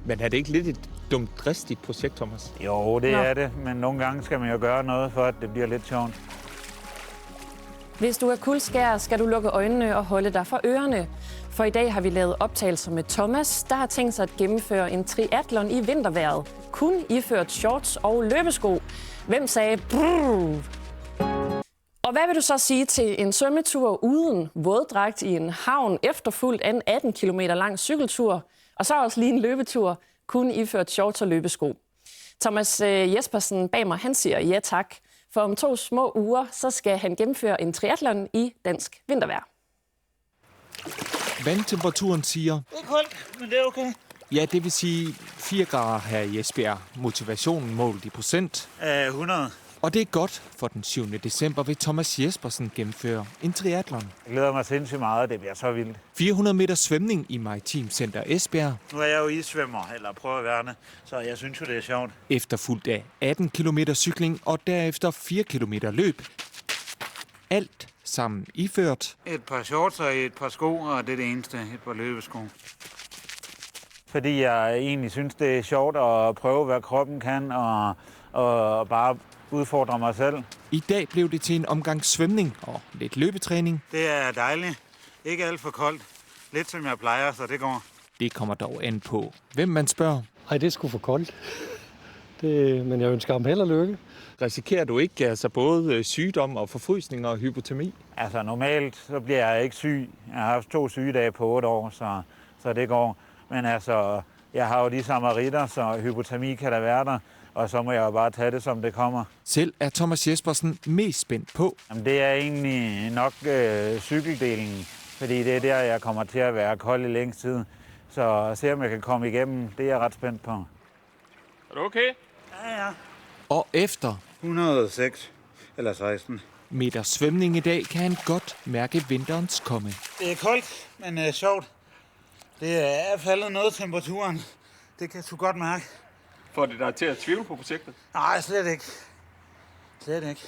Men er det ikke lidt et dumt dristigt projekt, Thomas? Jo, det er det, men nogle gange skal man jo gøre noget for, at det bliver lidt sjovt. Hvis du er kuldskær, skal du lukke øjnene og holde dig for ørerne. For i dag har vi lavet optagelser med Thomas, der har tænkt sig at gennemføre en triathlon i vintervejret. Kun iført shorts og løbesko. Hvem sagde brrr? Og hvad vil du så sige til en svømmetur uden våddragt i en havn, efterfulgt af en 18 km lang cykeltur, og så også lige en løbetur, kun iført shorts og løbesko? Thomas Jespersen bag mig, han siger ja tak. For om 2 små uger, så skal han gennemføre en triathlon i dansk vintervejr. Vandtemperaturen siger... Det er koldt, men det er okay. Ja, det vil sige 4 grader her i Esbjerg. Motivationen målt i procent. 100. Og det er godt, for den 7. december vil Thomas Jespersen gennemføre en triathlon. Jeg glæder mig sindssygt meget, det bliver så vildt. 400 meter svømning i Maritim Center Esbjerg. Nu er jeg jo isvømmer, eller prøver at være det, så jeg synes jo, det er sjovt. Efterfulgt af 18 km cykling og derefter 4 km løb. Alt sammen iført. Et par shorts og et par sko, og det er det eneste, et par løbesko. Fordi jeg egentlig synes, det er sjovt at prøve, hvad kroppen kan, og bare udfordre mig selv. I dag blev det til en omgang svømning og lidt løbetræning. Det er dejligt. Ikke alt for koldt. Lidt som jeg plejer, så det går. Det kommer dog an på, hvem man spørger. Ej, det er sgu for koldt. Men jeg ønsker ham held og lykke. Risikerer du ikke både sygdom og forfrysninger og hypotermi? Altså normalt, så bliver jeg ikke syg. Jeg har haft 2 sygedage på 8 år, så det går. Men altså, jeg har jo de samaritter, så hypotermi kan der være der. Og så må jeg jo bare tage det, som det kommer. Selv er Thomas Jespersen mest spændt på. Jamen, det er egentlig nok cykeldelen, fordi det er der, jeg kommer til at være kold i længst tid. Så se om jeg kan komme igennem, det er jeg ret spændt på. Er du okay? Ja. Og efter 106 eller 16. meter svømning i dag, kan han godt mærke vinterens komme. Det er koldt, men sjovt. Det er faldet noget temperaturen. Det kan du godt mærke. Får det dig til at tvivle på projektet? Nej, slet ikke. Slet ikke.